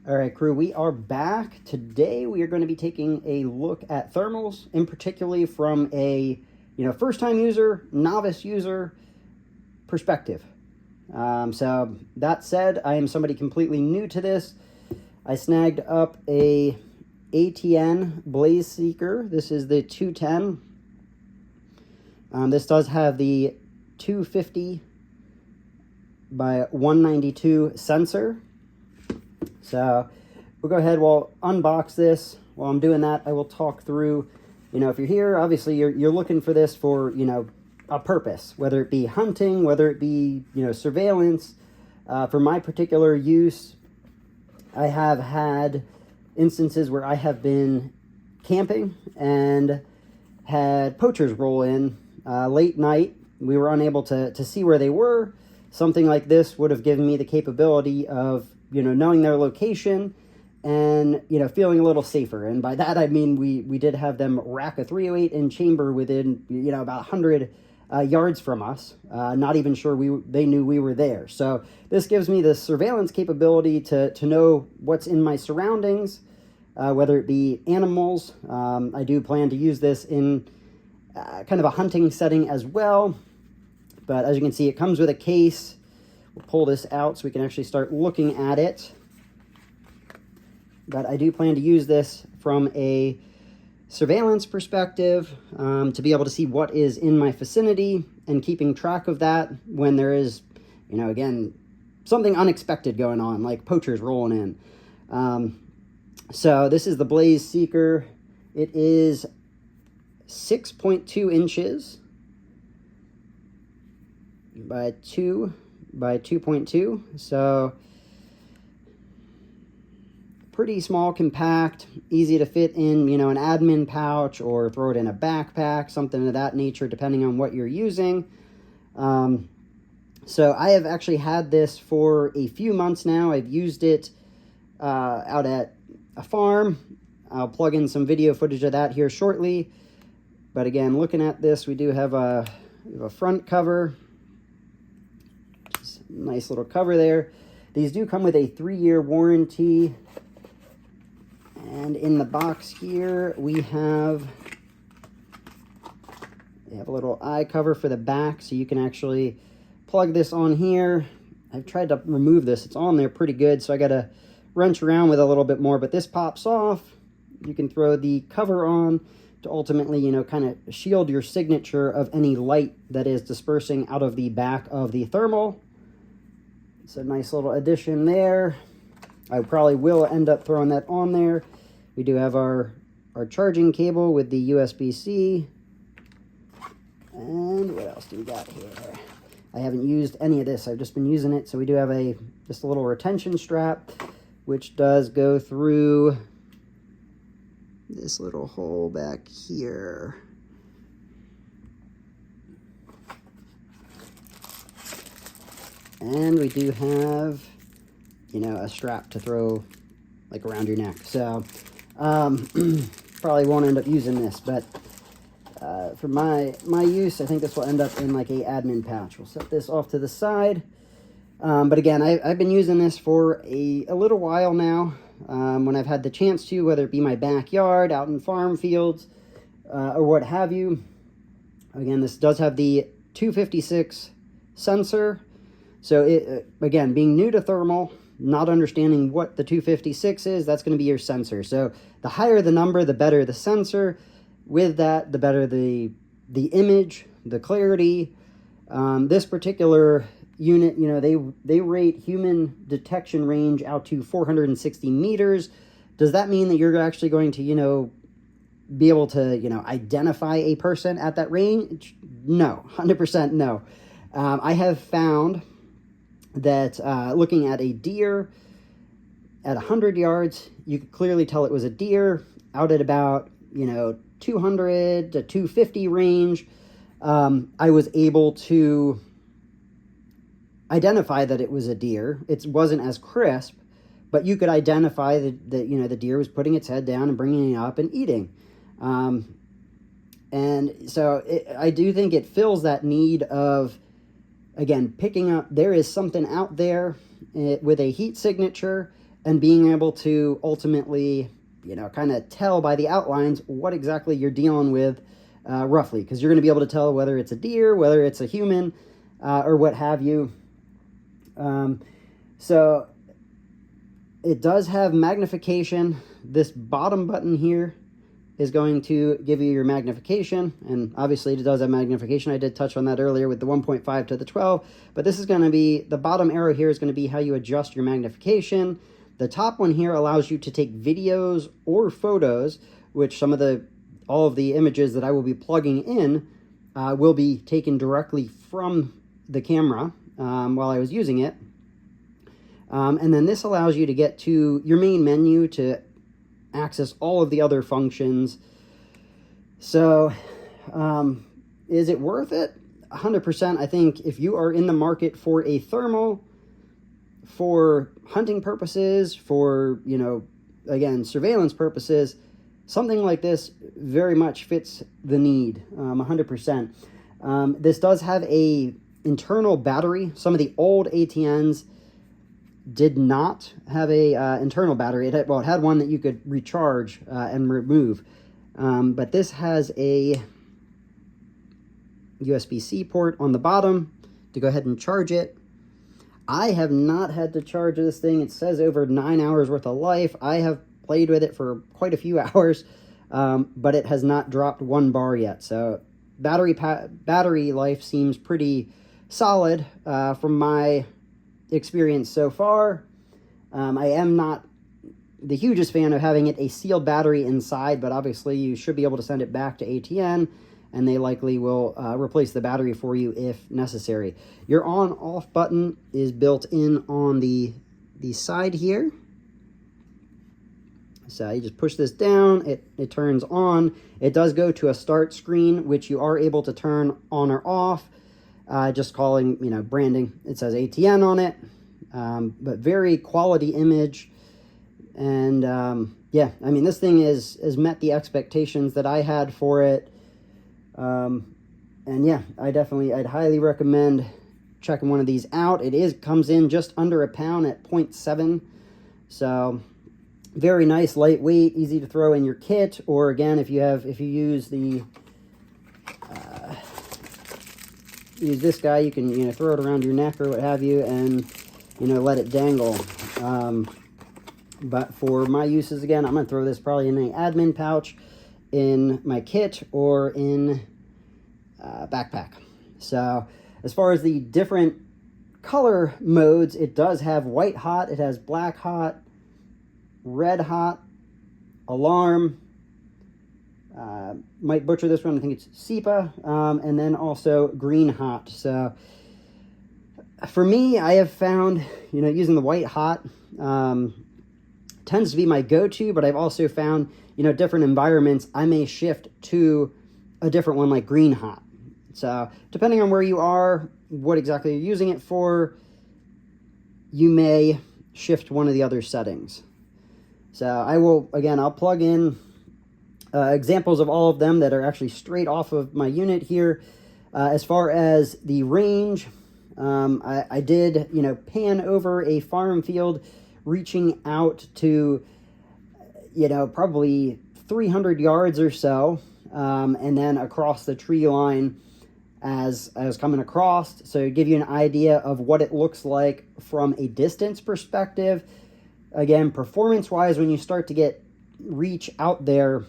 All right, crew, we are back. Today we are going to be taking a look at thermals, in particularly from a first-time user, novice user perspective. So that said, I am somebody completely new to this. I snagged up a ATN BlazeSeeker. This is the 210. This does have the 250 by 192 sensor. So we'll go ahead, we'll unbox this. While I'm doing that, I will talk through, if you're here, obviously you're looking for this for, a purpose, whether it be hunting, whether it be, surveillance. For my particular use, I have had instances where I have been camping and had poachers roll in late night. We were unable to see where they were. Something like this would have given me the capability of knowing their location and, feeling a little safer. And by that, I mean, we did have them rack a 308 in chamber within, about 100 yards from us. Not even sure they knew we were there. So this gives me the surveillance capability to know what's in my surroundings, whether it be animals. I do plan to use this in kind of a hunting setting as well. But as you can see, it comes with a case. We'll pull this out so we can actually start looking at it. But I do plan to use this from a surveillance perspective to be able to see what is in my vicinity and keeping track of that when there is, again, something unexpected going on, like poachers rolling in. So this is the BlazeSeeker. It is 6.2 inches by 2 by 2.2, so pretty small, compact, easy to fit in, an admin pouch or throw it in a backpack, something of that nature, depending on what you're using. So I have actually had this for a few months now. I've used it out at a farm. I'll plug in some video footage of that here shortly. But again, looking at this, we do have a front cover. Nice little cover there. These do come with a 3-year warranty. And in the box here, we have a little eye cover for the back, so you can actually plug this on here. I've tried to remove this. It's on there pretty good, so I got to wrench around with a little bit more. But this pops off. You can throw the cover on to ultimately, kind of shield your signature of any light that is dispersing out of the back of the thermal. It's a nice little addition there. I probably will end up throwing that on there. We do have our charging cable with the USB-C. And what else do we got here? I haven't used any of this. I've just been using it. So we do have just a little retention strap, which does go through this little hole back here. And we do have, a strap to throw like around your neck. So probably won't end up using this, but for my use, I think this will end up in like a admin pouch. We'll set this off to the side. But again, I've been using this for a little while now. When I've had the chance to, whether it be my backyard, out in farm fields, or what have you. Again, this does have the 256 sensor. So again, being new to thermal, not understanding what the 256 is, that's going to be your sensor. So the higher the number, the better the sensor. With that, the better the image, the clarity. This particular unit, they rate human detection range out to 460 meters. Does that mean that you're actually going to, be able to, identify a person at that range? No, 100% no. I have found that looking at a deer at 100 yards, you could clearly tell it was a deer. Out at about, 200 to 250 range, I was able to identify that it was a deer. It wasn't as crisp, but you could identify that the deer was putting its head down and bringing it up and eating. And so I do think it fills that need of, again, picking up, there is something out there with a heat signature and being able to ultimately, you know, kind of tell by the outlines what exactly you're dealing with roughly, because you're going to be able to tell whether it's a deer, whether it's a human, or what have you. So it does have magnification. This bottom button here is going to give you your magnification, and obviously it does have magnification. I did touch on that earlier with the 1.5 to the 12, but this is going to be, the bottom arrow here is going to be how you adjust your magnification. The top one here allows you to take videos or photos, which all of the images that I will be plugging in will be taken directly from the camera while I was using it. And then this allows you to get to your main menu to access all of the other functions. So is it worth it? 100%. I think if you are in the market for a thermal for hunting purposes, for, you know, again, surveillance purposes, something like this very much fits the need, 100%. This does have a internal battery. Some of the old ATNs did not have a internal battery. It had one that you could recharge and remove, but this has a USB-C port on the bottom to go ahead and charge it. I have not had to charge this thing. It says over 9 hours worth of life. I have played with it for quite a few hours, but it has not dropped 1 bar yet. So battery life seems pretty solid from my experience so far. I am not the hugest fan of having it a sealed battery inside, but obviously you should be able to send it back to ATN, and they likely will replace the battery for you if necessary. Your on-off button is built in on the side here. So you just push this down, it turns on. It does go to a start screen, which you are able to turn on or off. Just calling, you know, branding. It says ATN on it, but very quality image. And yeah, I mean, this thing has met the expectations that I had for it. And yeah, I'd highly recommend checking one of these out. It comes in just under a pound at 0.7. So very nice, lightweight, easy to throw in your kit. Or again, if you use this guy, you can, you know, throw it around your neck or what have you, and, you know, let it dangle. But for my uses, again, I'm going to throw this probably in an admin pouch, in my kit, or in backpack. So as far as the different color modes, it does have white hot, it has black hot, red hot, alarm, might butcher this one, I think it's SEPA, and then also green hot. So for me, I have found, you know, using the white hot tends to be my go-to, but I've also found, you know, different environments, I may shift to a different one like green hot. So depending on where you are, what exactly you're using it for, you may shift one of the other settings. So I'll plug in examples of all of them that are actually straight off of my unit here. As far as the range, I did, you know, pan over a farm field, reaching out to, you know, probably 300 yards or so, and then across the tree line as I was coming across. So to give you an idea of what it looks like from a distance perspective. Again, performance-wise, when you start to reach out there,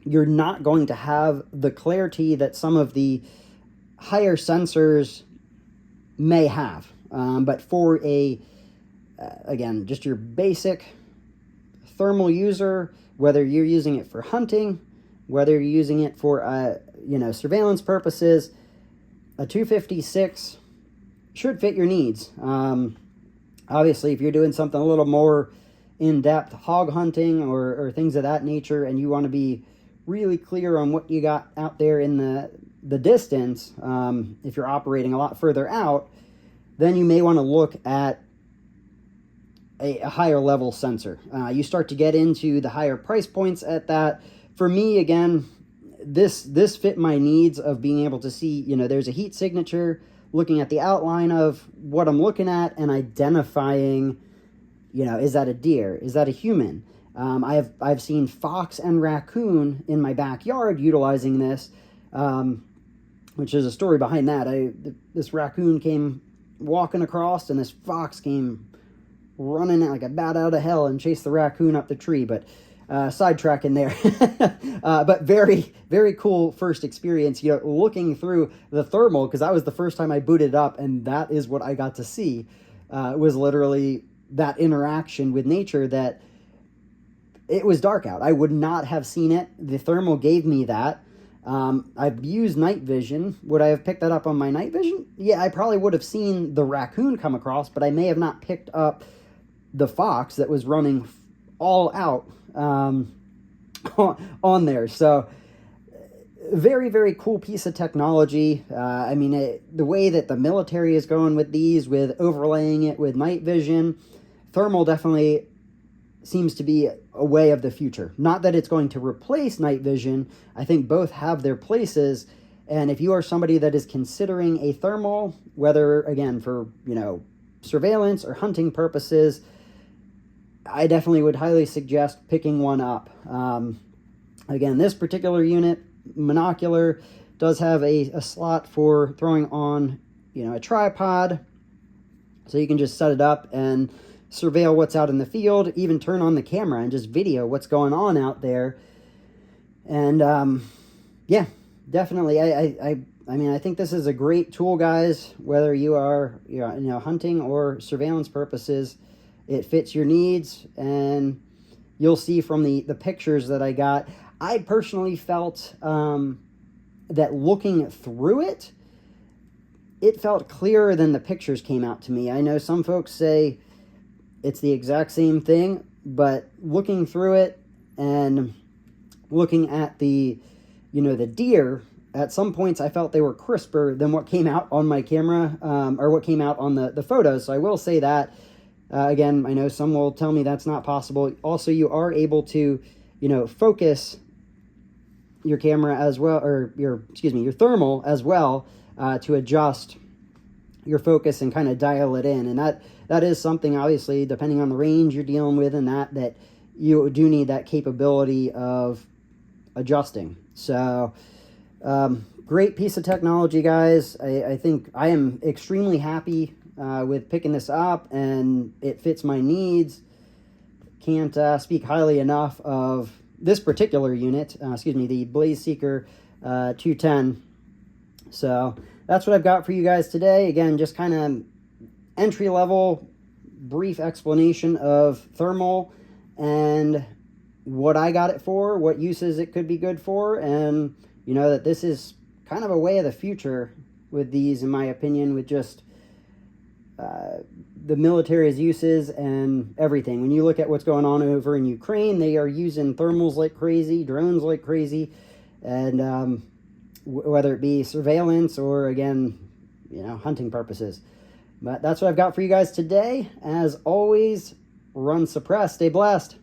you're not going to have the clarity that some of the higher sensors may have. But for again, just your basic thermal user, whether you're using it for hunting, whether you're using it for, you know, surveillance purposes, a 256 should fit your needs. Obviously, if you're doing something a little more in-depth, hog hunting or things of that nature, and you want to be really clear on what you got out there in the distance, if you're operating a lot further out, then you may want to look at a higher level sensor. You start to get into the higher price points at that. For me, again, this fit my needs of being able to see, you know, there's a heat signature, looking at the outline of what I'm looking at and identifying, You know, is that a deer? Is that a human? I've seen fox and raccoon in my backyard utilizing this, which is a story behind that. This raccoon came walking across, and this fox came running like a bat out of hell and chased the raccoon up the tree. But sidetracking there. But very, very cool first experience, you know, looking through the thermal, because that was the first time I booted it up, and that is what I got to see. Was literally that interaction with nature, that it was dark out. I would not have seen it. The thermal gave me that. I've used night vision. Would I have picked that up on my night vision? Yeah, I probably would have seen the raccoon come across, but I may have not picked up the fox that was running all out on there. So very, very cool piece of technology. I mean, the way that the military is going with these, with overlaying it with night vision, thermal definitely seems to be a way of the future. Not that it's going to replace night vision. I think both have their places. And if you are somebody that is considering a thermal, whether, again, for, you know, surveillance or hunting purposes, I definitely would highly suggest picking one up. Again, this particular unit, monocular, does have a slot for throwing on, you know, a tripod, so you can just set it up and surveil what's out in the field, even turn on the camera and just video what's going on out there. And yeah, definitely, I mean, I think this is a great tool, guys, whether you are, you know, hunting or surveillance purposes. It fits your needs, and you'll see from the pictures that I got. I personally felt that looking through it, it felt clearer than the pictures came out to me. I know some folks say it's the exact same thing, but looking through it and looking at the, you know, the deer, at some points I felt they were crisper than what came out on my camera, or what came out on the photos. So I will say that. Again, I know some will tell me that's not possible. Also, you are able to, you know, focus your camera as well, or your thermal as well, to adjust your focus and kind of dial it in. And that is something, obviously, depending on the range you're dealing with, and that you do need that capability of adjusting. So, great piece of technology, guys. I think I am extremely happy with picking this up, and it fits my needs. Can't speak highly enough of this particular unit, the BlazeSeeker 210. So that's what I've got for you guys today. Again, just kind of entry-level, brief explanation of thermal and what I got it for, what uses it could be good for, and, you know, that this is kind of a way of the future with these, in my opinion, with just the military's uses and everything. When you look at what's going on over in Ukraine, they are using thermals like crazy, drones like crazy, and whether it be surveillance or, again, you know, hunting purposes. But that's what I've got for you guys today. As always, run suppressed. Stay blessed.